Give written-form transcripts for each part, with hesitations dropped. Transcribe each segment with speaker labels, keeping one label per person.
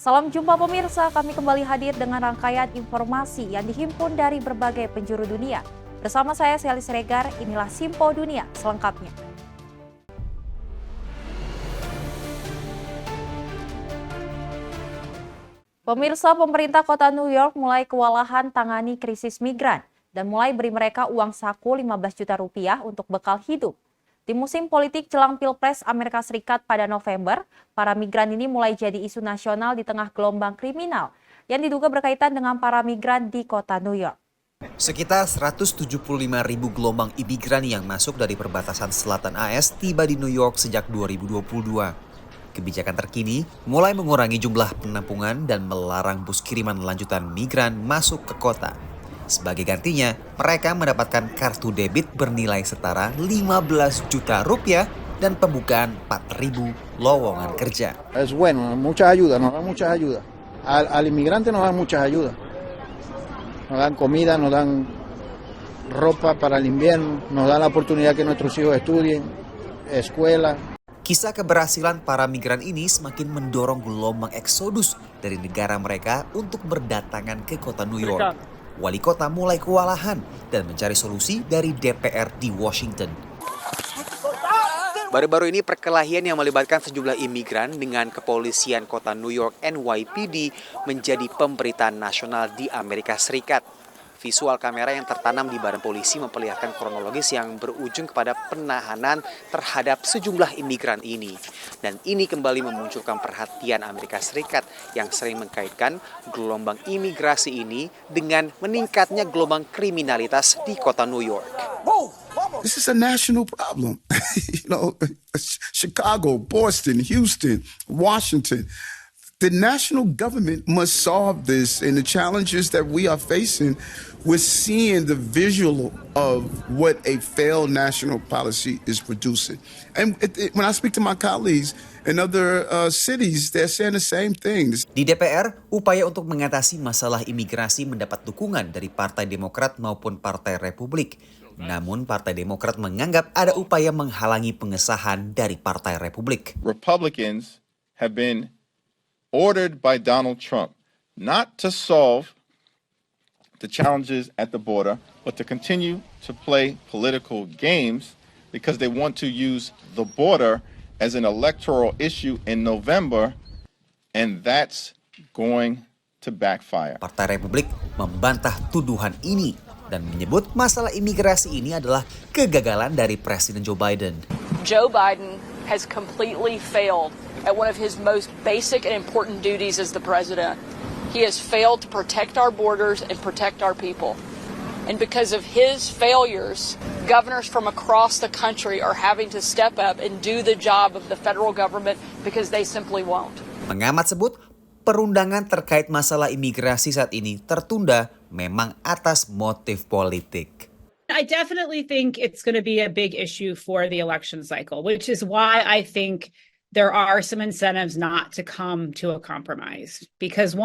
Speaker 1: Salam jumpa pemirsa, kami kembali hadir dengan rangkaian informasi yang dihimpun dari berbagai penjuru dunia. Bersama saya Sely Siregar, inilah Simpo Dunia selengkapnya. Pemirsa, pemerintah kota New York mulai kewalahan tangani krisis migran dan mulai beri mereka uang saku 15 juta rupiah untuk bekal hidup. Di musim politik jelang Pilpres Amerika Serikat pada November, para migran ini mulai jadi isu nasional di tengah gelombang kriminal yang diduga berkaitan dengan para migran di kota New York.
Speaker 2: Sekitar 175.000 gelombang imigran yang masuk dari perbatasan selatan AS tiba di New York sejak 2022. Kebijakan terkini mulai mengurangi jumlah penampungan dan melarang bus kiriman lanjutan migran masuk ke kota. Sebagai gantinya, mereka mendapatkan kartu debit bernilai setara 15 juta rupiah dan pembukaan 4.000 lowongan kerja.
Speaker 3: Es bueno, muchas ayudas, nos dan muchas ayudas. Al inmigrante nos dan muchas ayudas. Nos dan comida, nos dan ropa para el invierno, nos dan la oportunidad que nuestros hijos estudien, escuela.
Speaker 2: Kisah keberhasilan para migran ini semakin mendorong gelombang eksodus dari negara mereka untuk berdatangan ke kota New York. Wali kota mulai kewalahan dan mencari solusi dari DPR di Washington. Baru-baru ini perkelahian yang melibatkan sejumlah imigran dengan kepolisian kota New York NYPD menjadi pemberitaan nasional di Amerika Serikat. Visual kamera yang tertanam di badan polisi memperlihatkan kronologis yang berujung kepada penahanan terhadap sejumlah imigran ini. Dan ini kembali memunculkan perhatian Amerika Serikat yang sering mengkaitkan gelombang imigrasi ini dengan meningkatnya gelombang kriminalitas di kota New York.
Speaker 4: This is a national problem. Chicago, Boston, Houston, Washington. The national government must solve this, and the challenges that we are facing, we're seeing the visual of what a failed national policy is producing. And when I speak to my colleagues in other cities, they're saying the same thing.
Speaker 2: Di DPR, upaya untuk mengatasi masalah imigrasi mendapat dukungan dari Partai Demokrat maupun Partai Republik. Namun Partai Demokrat menganggap ada upaya menghalangi pengesahan dari Partai Republik.
Speaker 5: Republicans have been ordered by Donald Trump not to solve the challenges at the border, but to continue to play political games because they want to use the border as an electoral issue in November, and that's going to backfire.
Speaker 2: Partai Republik membantah tuduhan ini dan menyebut masalah imigrasi ini adalah kegagalan dari Presiden Joe Biden.
Speaker 6: Joe Biden has completely failed at one of his most basic and important duties as the president. He has failed to protect our borders and protect our people. And because of his failures, governors from across the country are having to step up and do the job of the federal government because they simply won't.
Speaker 2: Pengamat sebut, perundangan terkait masalah imigrasi saat ini tertunda memang atas motif politik.
Speaker 7: I definitely think it's going to be a big issue for the election cycle, which is why I think there are some incentives not to come to a compromise. Because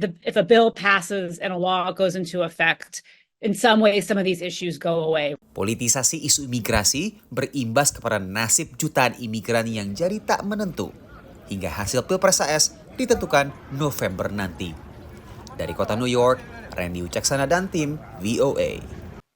Speaker 7: if a bill passes and a law goes into effect, in some ways some of these issues go away.
Speaker 2: Politisasi isu imigrasi berimbas kepada nasib jutaan imigran yang jadi tak menentu hingga hasil Pilpres AS ditentukan November nanti. Dari kota New York, Randy Wicaksana dan tim VOA.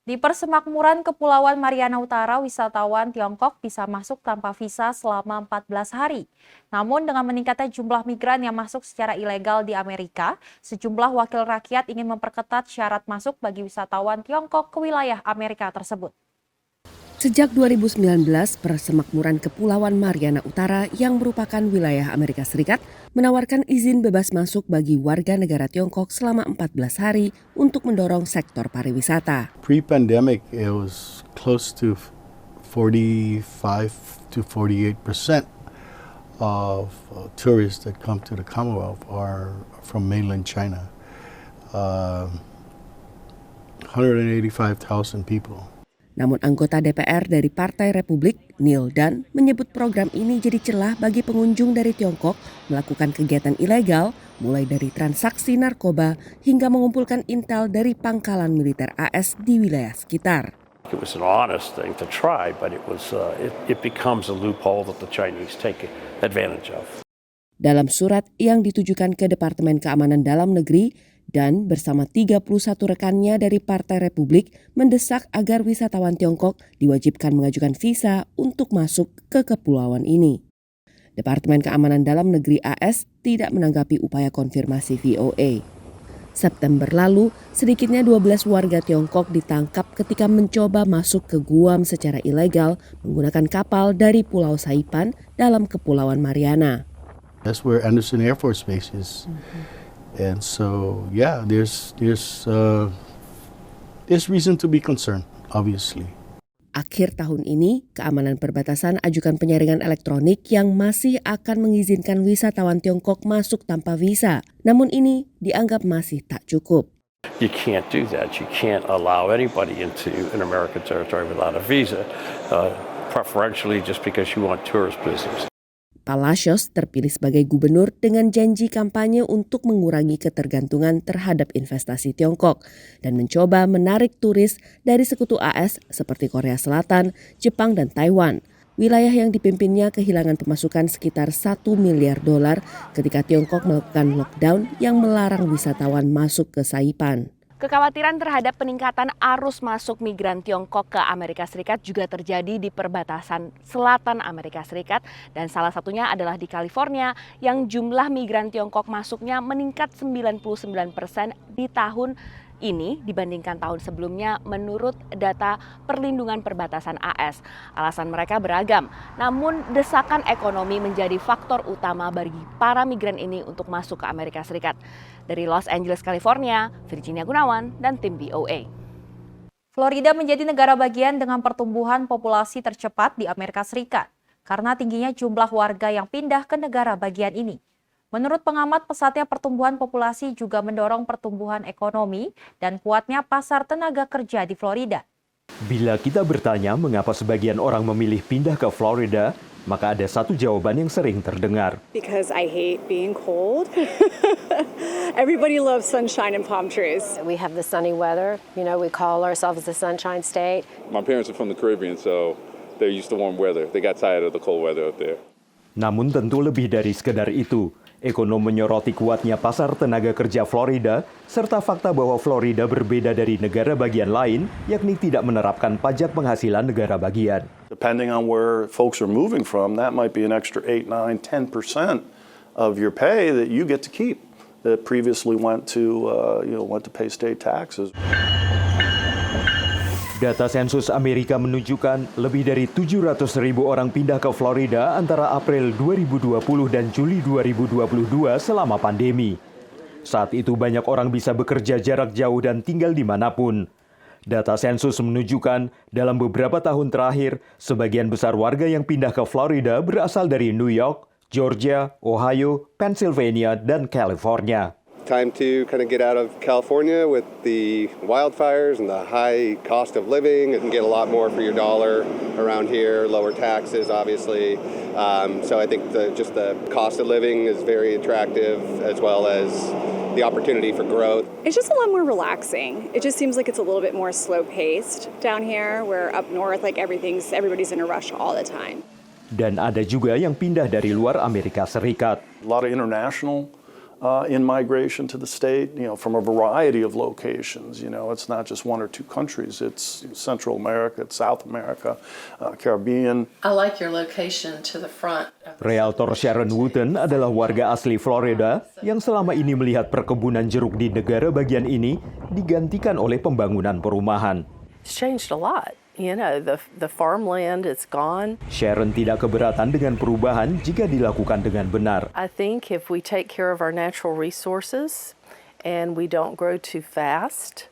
Speaker 1: Di persemakmuran Kepulauan Mariana Utara, wisatawan Tiongkok bisa masuk tanpa visa selama 14 hari. Namun dengan meningkatnya jumlah migran yang masuk secara ilegal di Amerika, sejumlah wakil rakyat ingin memperketat syarat masuk bagi wisatawan Tiongkok ke wilayah Amerika tersebut.
Speaker 8: Sejak 2019, persemakmuran Kepulauan Mariana Utara yang merupakan wilayah Amerika Serikat menawarkan izin bebas masuk bagi warga negara Tiongkok selama 14 hari untuk mendorong sektor pariwisata.
Speaker 9: Pre-pandemic, it was close to 45 to 48% of tourists that come to the Commonwealth are from mainland China. 185,000 people.
Speaker 8: Namun anggota DPR dari Partai Republik, Neil Dunn, menyebut program ini jadi celah bagi pengunjung dari Tiongkok melakukan kegiatan ilegal, mulai dari transaksi narkoba hingga mengumpulkan intel dari pangkalan militer AS di wilayah sekitar.
Speaker 10: It was an honest thing to try, but it becomes a loophole that the Chinese take advantage of.
Speaker 8: Dalam surat yang ditujukan ke Departemen Keamanan Dalam Negeri, Dan bersama 31 rekannya dari Partai Republik mendesak agar wisatawan Tiongkok diwajibkan mengajukan visa untuk masuk ke kepulauan ini. Departemen Keamanan Dalam Negeri AS tidak menanggapi upaya konfirmasi VOA. September lalu, sedikitnya 12 warga Tiongkok ditangkap ketika mencoba masuk ke Guam secara ilegal menggunakan kapal dari Pulau Saipan dalam Kepulauan Mariana.
Speaker 9: That's where Anderson Air Force Base is. And so, yeah, there's reason to be concerned, obviously.
Speaker 8: Akhir tahun ini, Keamanan Perbatasan ajukan penyaringan elektronik yang masih akan mengizinkan wisatawan Tiongkok masuk tanpa visa. Namun ini dianggap masih tak cukup.
Speaker 10: You can't do that. You can't allow anybody into an American territory without a visa, preferentially just because you want tourist business.
Speaker 8: Palacios terpilih sebagai gubernur dengan janji kampanye untuk mengurangi ketergantungan terhadap investasi Tiongkok dan mencoba menarik turis dari sekutu AS seperti Korea Selatan, Jepang, dan Taiwan. Wilayah yang dipimpinnya kehilangan pemasukan sekitar $1 miliar ketika Tiongkok melakukan lockdown yang melarang wisatawan masuk ke Saipan.
Speaker 11: Kekhawatiran terhadap peningkatan arus masuk migran Tiongkok ke Amerika Serikat juga terjadi di perbatasan selatan Amerika Serikat dan salah satunya adalah di California yang jumlah migran Tiongkok masuknya meningkat 99% di tahun ini dibandingkan tahun sebelumnya menurut data Perlindungan Perbatasan AS. Alasan mereka beragam, namun desakan ekonomi menjadi faktor utama bagi para migran ini untuk masuk ke Amerika Serikat. Dari Los Angeles, California, Virginia Gunawan dan tim VOA.
Speaker 1: Florida menjadi negara bagian dengan pertumbuhan populasi tercepat di Amerika Serikat karena tingginya jumlah warga yang pindah ke negara bagian ini. Menurut pengamat, pesatnya pertumbuhan populasi juga mendorong pertumbuhan ekonomi dan kuatnya pasar tenaga kerja di Florida.
Speaker 12: Bila kita bertanya mengapa sebagian orang memilih pindah ke Florida, maka ada satu jawaban yang sering terdengar.
Speaker 13: Because I hate being cold. Everybody loves sunshine and palm trees.
Speaker 14: We have the sunny weather. You know, we call ourselves the Sunshine State.
Speaker 15: My parents are from the Caribbean, so they're used to warm weather. They got tired of the cold weather up there.
Speaker 12: Namun tentu lebih dari sekedar itu. Ekonom menyoroti kuatnya pasar tenaga kerja Florida, serta fakta bahwa Florida berbeda dari negara bagian lain, yakni tidak menerapkan pajak penghasilan negara bagian.
Speaker 16: Depending on where folks are moving from, that might be an extra 8, 9, 10% of your pay that you get to keep that previously went to pay state taxes.
Speaker 12: Data sensus Amerika menunjukkan lebih dari 700.000 orang pindah ke Florida antara April 2020 dan Juli 2022 selama pandemi. Saat itu banyak orang bisa bekerja jarak jauh dan tinggal dimanapun. Data sensus menunjukkan dalam beberapa tahun terakhir, sebagian besar warga yang pindah ke Florida berasal dari New York, Georgia, Ohio, Pennsylvania, dan California.
Speaker 17: Time to kind of get out of California with the wildfires and the high cost of living and get a lot more for your dollar around here, lower taxes, obviously. So I think the cost of living is very attractive as well as the opportunity for growth.
Speaker 13: It's just a lot more relaxing. It just seems like it's a little bit more slow-paced down here, where up north, like everybody's in a rush all the time.
Speaker 12: Dan ada juga yang pindah dari luar Amerika Serikat.
Speaker 16: A lot of international in-migration to the state, from a variety of locations. It's not just one or two countries. It's Central America, it's South America, Caribbean.
Speaker 18: I like your location to the front.
Speaker 12: Realtor Sharon Wooten adalah warga asli Florida yang selama ini melihat perkebunan jeruk di negara bagian ini digantikan oleh pembangunan perumahan.
Speaker 18: It's changed a lot. The farmland is gone.
Speaker 12: Sharon tidak keberatan dengan perubahan jika dilakukan dengan benar.
Speaker 18: I think if we take care of our natural resources and we don't grow too fast,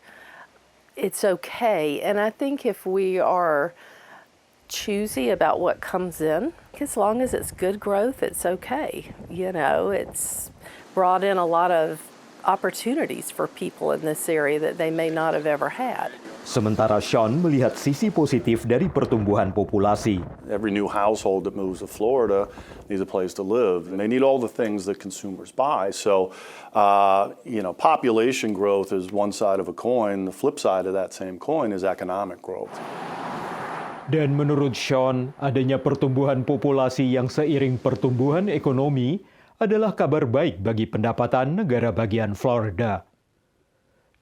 Speaker 18: it's okay. And I think if we are choosy about what comes in, as long as it's good growth, it's okay. It's brought in a lot of opportunities for people in this area that they may not have ever had.
Speaker 12: Sementara Sean melihat sisi positif dari pertumbuhan populasi.
Speaker 16: Every new household that moves to Florida needs a place to live, and they need all the things that consumers buy. So, population growth is one side of a coin. The flip side of that same coin is economic growth.
Speaker 12: Dan menurut Sean, adanya pertumbuhan populasi yang seiring pertumbuhan ekonomi adalah kabar baik bagi pendapatan negara bagian Florida.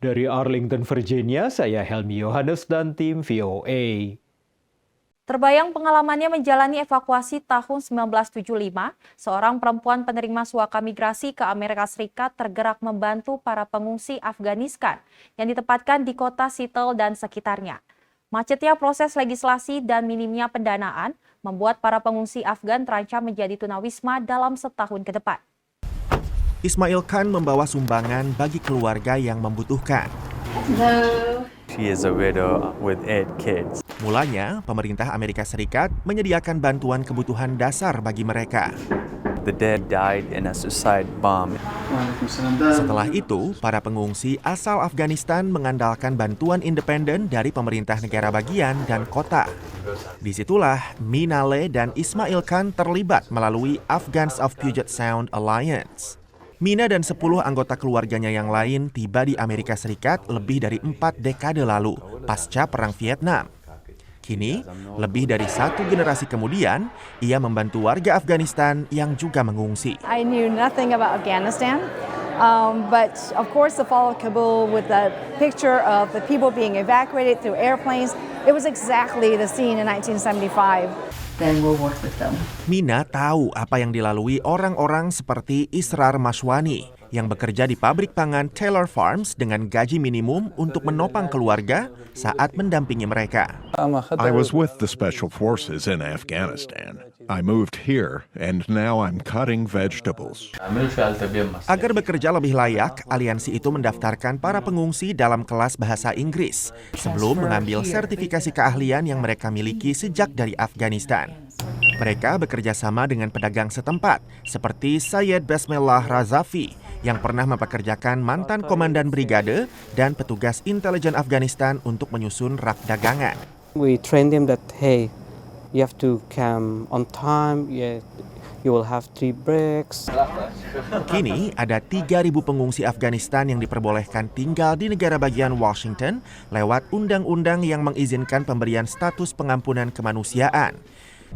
Speaker 12: Dari Arlington, Virginia, saya Helmi Yohanes dan tim VOA.
Speaker 1: Terbayang pengalamannya menjalani evakuasi tahun 1975, seorang perempuan penerima suaka migrasi ke Amerika Serikat tergerak membantu para pengungsi Afghanistan yang ditempatkan di kota Seattle dan sekitarnya. Macetnya proses legislasi dan minimnya pendanaan membuat para pengungsi Afgan terancam menjadi tunawisma dalam setahun ke depan.
Speaker 19: Ismail Khan membawa sumbangan bagi keluarga yang membutuhkan.
Speaker 20: Hello. She is a widow with 8 kids.
Speaker 19: Mulanya, pemerintah Amerika Serikat menyediakan bantuan kebutuhan dasar bagi mereka.
Speaker 20: The dad died in a suicide bomb.
Speaker 19: Setelah itu, para pengungsi asal Afghanistan mengandalkan bantuan independen dari pemerintah negara bagian dan kota. Disitulah Minale dan Ismail Khan terlibat melalui Afghans of Puget Sound Alliance. Mina dan 10 anggota keluarganya yang lain tiba di Amerika Serikat lebih dari 4 dekade lalu, pasca Perang Vietnam. Kini, lebih dari 1 generasi kemudian, ia membantu warga Afghanistan yang juga mengungsi.
Speaker 21: I knew nothing about Afghanistan, but of course the fall of Kabul with the picture of the people being evacuated through airplanes, it was exactly the scene in 1975.
Speaker 22: Then we'll work with them.
Speaker 19: Mina tahu apa yang dilalui orang-orang seperti Israr Mashwani yang bekerja di pabrik pangan Taylor Farms dengan gaji minimum untuk menopang keluarga saat mendampingi mereka.
Speaker 23: I was with the Special Forces in Afghanistan. I moved here and now I'm cutting vegetables.
Speaker 19: Agar bekerja lebih layak, aliansi itu mendaftarkan para pengungsi dalam kelas bahasa Inggris sebelum mengambil sertifikasi keahlian yang mereka miliki sejak dari Afghanistan. Mereka bekerja sama dengan pedagang setempat seperti Syed Basmillah Razafi yang pernah mempekerjakan mantan komandan brigade dan petugas intelijen Afghanistan untuk menyusun rak dagangan.
Speaker 24: We train them that hey, you have to come on time, you will have 3 breaks.
Speaker 19: Kini ada 3.000 pengungsi Afghanistan yang diperbolehkan tinggal di negara bagian Washington lewat undang-undang yang mengizinkan pemberian status pengampunan kemanusiaan.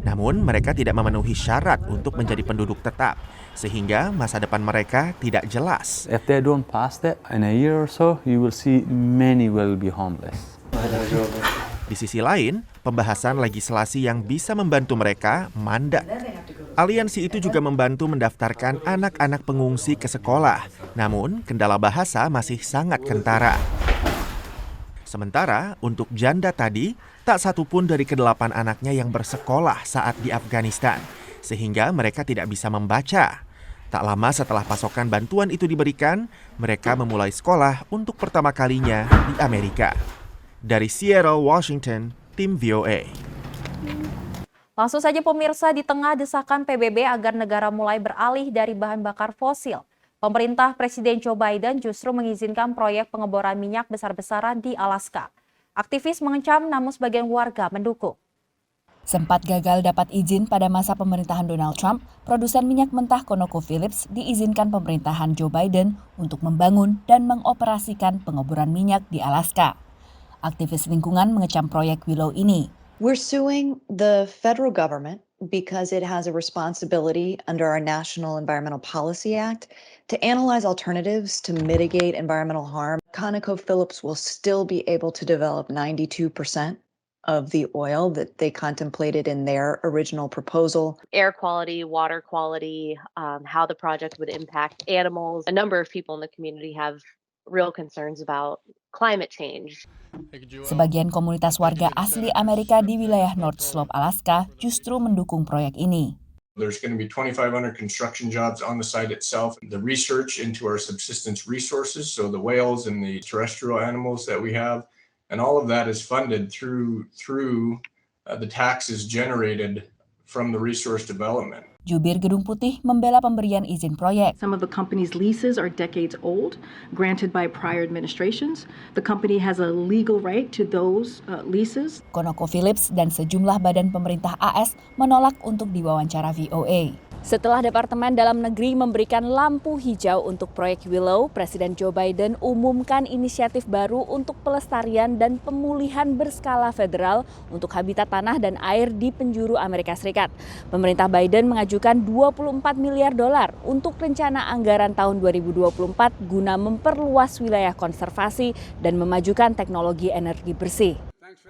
Speaker 19: Namun mereka tidak memenuhi syarat untuk menjadi penduduk tetap, sehingga masa depan mereka tidak jelas.
Speaker 20: If they don't pass that, in a year or so, you will see many will be homeless.
Speaker 19: Di sisi lain, pembahasan legislasi yang bisa membantu mereka mandek. Aliansi itu juga membantu mendaftarkan anak-anak pengungsi ke sekolah, namun kendala bahasa masih sangat kentara. Sementara untuk janda tadi, tak satu pun dari ke-8 anaknya yang bersekolah saat di Afghanistan, sehingga mereka tidak bisa membaca. Tak lama setelah pasokan bantuan itu diberikan, mereka memulai sekolah untuk pertama kalinya di Amerika. Dari Seattle, Washington, tim VOA.
Speaker 1: Langsung saja pemirsa, di tengah desakan PBB agar negara mulai beralih dari bahan bakar fosil, pemerintah Presiden Joe Biden justru mengizinkan proyek pengeboran minyak besar-besaran di Alaska. Aktivis mengecam, namun sebagian warga mendukung.
Speaker 25: Sempat gagal dapat izin pada masa pemerintahan Donald Trump, produsen minyak mentah ConocoPhillips diizinkan pemerintahan Joe Biden untuk membangun dan mengoperasikan pengeboran minyak di Alaska. Aktivis lingkungan mengecam proyek Willow ini.
Speaker 26: We're suing the federal government because it has a responsibility under our National Environmental Policy Act to analyze alternatives to mitigate environmental harm. ConocoPhillips will still be able to develop 92% of the oil that they contemplated in their original proposal.
Speaker 11: Air quality, water quality, how the project would impact animals. A number of people in the community have real concerns about climate change.
Speaker 25: Sebagian komunitas warga asli Amerika di wilayah North Slope, Alaska justru mendukung proyek ini.
Speaker 27: There's going to be 2,500 construction jobs on the site itself. The research into our subsistence resources, so the whales and the terrestrial animals that we have, and all of that is funded through the taxes generated from the resource development.
Speaker 25: Jubir Gedung Putih membela pemberian izin proyek.
Speaker 28: Some of the company's leases are decades old, granted by prior administrations. The company has a legal right to those leases.
Speaker 25: ConocoPhillips dan sejumlah badan pemerintah AS menolak untuk diwawancara VOA.
Speaker 11: Setelah Departemen Dalam Negeri memberikan lampu hijau untuk proyek Willow, Presiden Joe Biden umumkan inisiatif baru untuk pelestarian dan pemulihan berskala federal untuk habitat tanah dan air di penjuru Amerika Serikat. Pemerintah Biden mengajukan 24 miliar dolar untuk rencana anggaran tahun 2024 guna memperluas wilayah konservasi dan memajukan teknologi energi bersih.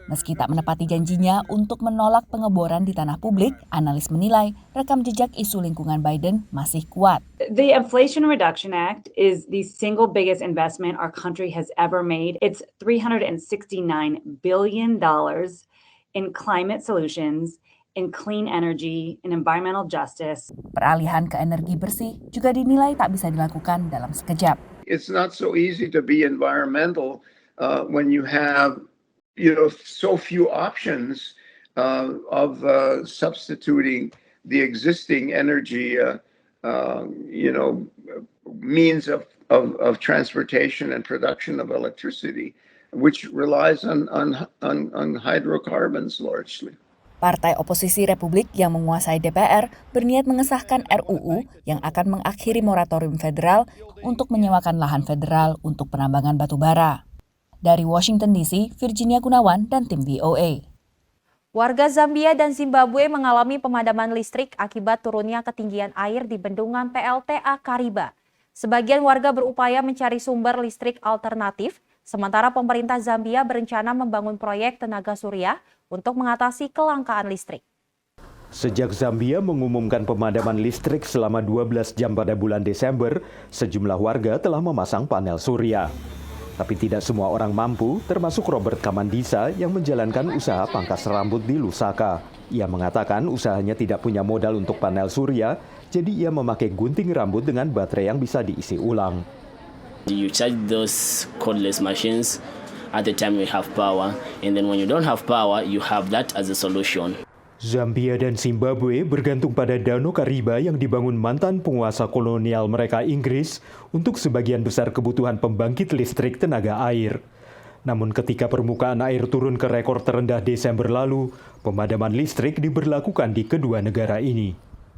Speaker 25: Meski tak menepati janjinya untuk menolak pengeboran di tanah publik, analis menilai rekam jejak isu lingkungan Biden masih kuat.
Speaker 2: The Inflation Reduction Act is the single biggest investment our country has ever made. It's $369 billion in climate solutions, in clean energy, in environmental justice.
Speaker 25: Peralihan ke energi bersih juga dinilai tak bisa dilakukan dalam sekejap.
Speaker 3: It's not so easy to be environmental when you have so few options of substituting the existing energy, means of transportation and production of electricity, which relies on hydrocarbons largely.
Speaker 25: Partai oposisi Republik yang menguasai DPR berniat mengesahkan RUU yang akan mengakhiri moratorium federal untuk menyewakan lahan federal untuk penambangan batu bara. Dari Washington DC, Virginia Gunawan dan tim VOA.
Speaker 1: Warga Zambia dan Zimbabwe mengalami pemadaman listrik akibat turunnya ketinggian air di bendungan PLTA Kariba. Sebagian warga berupaya mencari sumber listrik alternatif, sementara pemerintah Zambia berencana membangun proyek tenaga surya untuk mengatasi kelangkaan listrik.
Speaker 12: Sejak Zambia mengumumkan pemadaman listrik selama 12 jam pada bulan Desember, sejumlah warga telah memasang panel surya. Tapi tidak semua orang mampu, termasuk Robert Kamandisa yang menjalankan usaha pangkas rambut di Lusaka. Ia mengatakan usahanya tidak punya modal untuk panel surya, jadi ia memakai gunting rambut dengan baterai yang bisa diisi ulang.
Speaker 4: You charge those cordless machines at the time you have power, and then when you don't have power, you have that as a solution.
Speaker 12: Zambia dan Zimbabwe bergantung pada Danau Kariba yang dibangun mantan penguasa kolonial mereka Inggris untuk sebagian besar kebutuhan pembangkit listrik tenaga air. Namun ketika permukaan air turun ke rekor terendah Desember lalu, pemadaman listrik diberlakukan di kedua negara ini.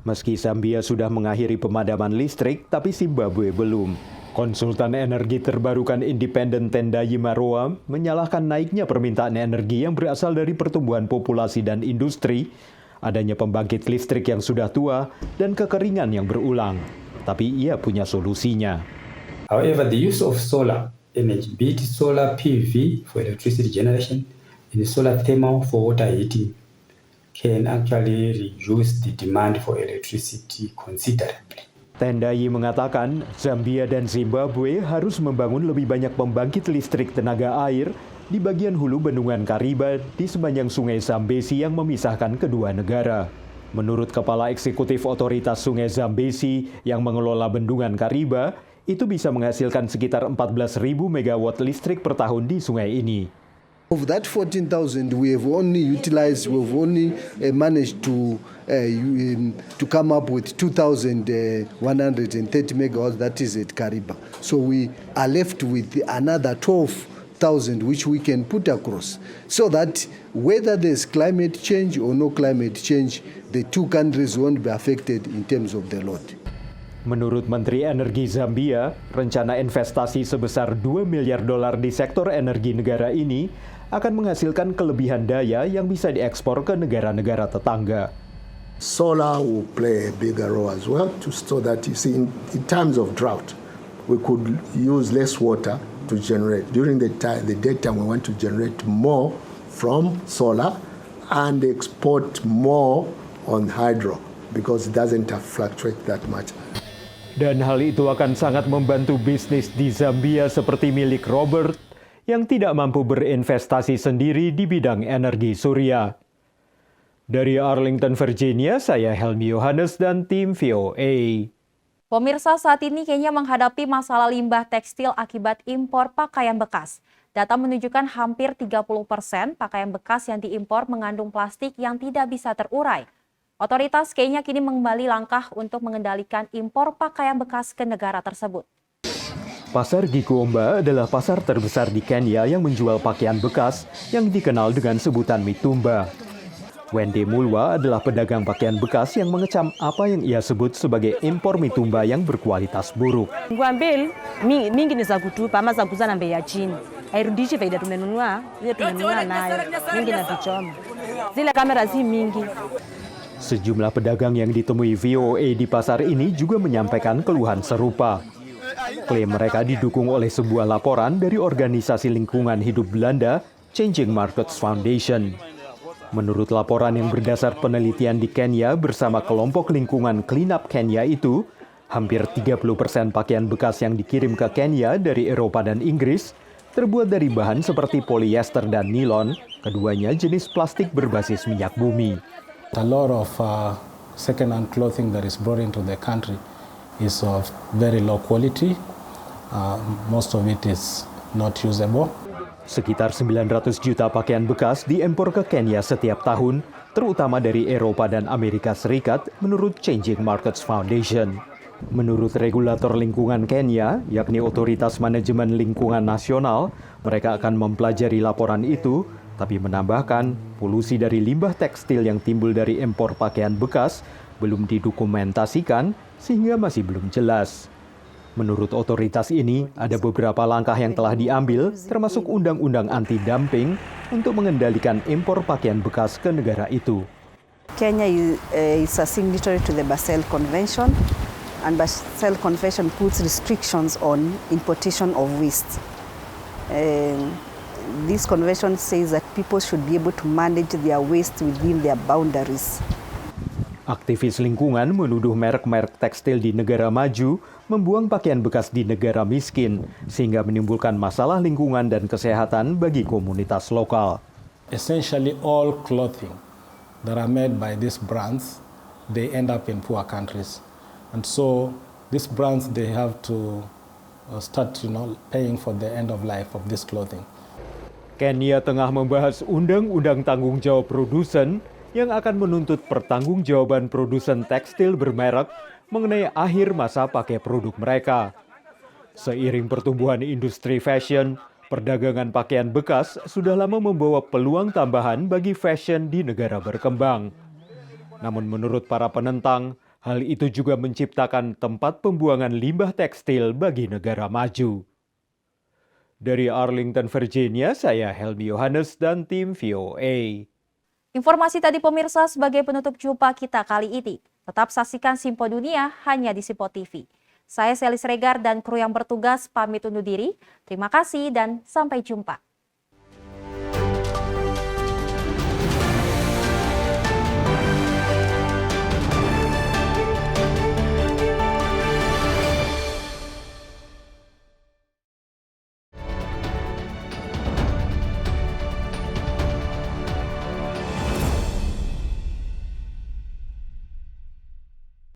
Speaker 12: Meski Zambia sudah mengakhiri pemadaman listrik, tapi Zimbabwe belum. Konsultan energi terbarukan independen Tendai Maroa menyalahkan naiknya permintaan energi yang berasal dari pertumbuhan populasi dan industri, adanya pembangkit listrik yang sudah tua, dan kekeringan yang berulang. Tapi ia punya solusinya.
Speaker 5: However, the use of solar energy, be it solar PV for electricity generation and solar thermal for water heating, can actually reduce the demand for electricity considerably.
Speaker 12: Tendai mengatakan Zambia dan Zimbabwe harus membangun lebih banyak pembangkit listrik tenaga air di bagian hulu bendungan Kariba di sepanjang sungai Zambezi yang memisahkan kedua negara. Menurut Kepala Eksekutif Otoritas Sungai Zambezi yang mengelola bendungan Kariba, itu bisa menghasilkan sekitar 14.000 megawatt listrik per tahun di sungai ini.
Speaker 6: Of that 14,000, we've only managed to come up with 2,130 megawatts, that is at Kariba. So we are left with another 12,000 which we can put across. So that whether there's climate change or no climate change, the two countries won't be affected in terms of the load.
Speaker 12: Menurut Menteri Energi Zambia, rencana investasi sebesar $2 miliar di sektor energi negara ini akan menghasilkan kelebihan daya yang bisa diekspor ke negara-negara tetangga.
Speaker 7: Solar will play a bigger role as well, so that you see in times of drought, we could use less water to generate. During the daytime, we want to generate more from solar and export more on hydro because it doesn't fluctuate that much.
Speaker 12: Dan hal itu akan sangat membantu bisnis di Zambia seperti milik Robert yang tidak mampu berinvestasi sendiri di bidang energi surya. Dari Arlington, Virginia, saya Helmi Yohanes dan tim VOA.
Speaker 1: Pemirsa, saat ini Kenya menghadapi masalah limbah tekstil akibat impor pakaian bekas. Data menunjukkan hampir 30% pakaian bekas yang diimpor mengandung plastik yang tidak bisa terurai. Otoritas Kenya kini mengembali langkah untuk mengendalikan impor pakaian bekas ke negara tersebut.
Speaker 12: Pasar Gikomba adalah pasar terbesar di Kenya yang menjual pakaian bekas yang dikenal dengan sebutan mitumba. Wendy Mulwa adalah pedagang pakaian bekas yang mengecam apa yang ia sebut sebagai impor mitumba yang berkualitas buruk.
Speaker 8: Ngwambili mingi ni za kutupa ama za kuuza na bei ya chini, hairudishi faida tumenunua, ile tumenunua nayo mingi na vichoma. Zile kamera zi mingi.
Speaker 12: Sejumlah pedagang yang ditemui VOA di pasar ini juga menyampaikan keluhan serupa. Klaim mereka didukung oleh sebuah laporan dari organisasi lingkungan hidup Belanda, Changing Markets Foundation. Menurut laporan yang berdasar penelitian di Kenya bersama kelompok lingkungan Clean Up Kenya itu, hampir 30% pakaian bekas yang dikirim ke Kenya dari Eropa dan Inggris terbuat dari bahan seperti polyester dan nilon, keduanya jenis plastik berbasis minyak bumi.
Speaker 9: A lot of second-hand clothing that is brought into the country is of very low quality. Most of it is not usable.
Speaker 12: Sekitar 900 juta pakaian bekas diimpor ke Kenya setiap tahun, terutama dari Eropa dan Amerika Serikat, menurut Changing Markets Foundation. Menurut regulator lingkungan Kenya, yakni Otoritas Manajemen Lingkungan Nasional, mereka akan mempelajari laporan itu, tapi menambahkan polusi dari limbah tekstil yang timbul dari impor pakaian bekas belum didokumentasikan sehingga masih belum jelas. Menurut otoritas ini, ada beberapa langkah yang telah diambil, termasuk undang-undang anti-dumping untuk mengendalikan impor pakaian bekas ke negara itu.
Speaker 10: Kenya is a signatory to the Basel Convention, and Basel Convention puts restrictions on importation of waste. This convention says that people should be able to manage their waste within their boundaries.
Speaker 12: Aktivis lingkungan menuduh merek-merek tekstil di negara maju membuang pakaian bekas di negara miskin, sehingga menimbulkan masalah lingkungan dan kesehatan bagi komunitas lokal.
Speaker 9: Essentially all clothing that are made by these brands, they end up in poor countries. And so these brands, they have to start paying for the end of life of this clothing.
Speaker 12: Kenya tengah membahas undang-undang tanggung jawab produsen yang akan menuntut pertanggungjawaban produsen tekstil bermerek mengenai akhir masa pakai produk mereka. Seiring pertumbuhan industri fashion, perdagangan pakaian bekas sudah lama membawa peluang tambahan bagi fashion di negara berkembang. Namun menurut para penentang, hal itu juga menciptakan tempat pembuangan limbah tekstil bagi negara maju. Dari Arlington, Virginia, saya Helmi Yohanes dan tim VOA.
Speaker 1: Informasi tadi pemirsa sebagai penutup jumpa kita kali ini. Tetap saksikan Simpo Dunia hanya di Simpo TV. Saya Selis Regar dan kru yang bertugas pamit undur diri. Terima kasih dan sampai jumpa.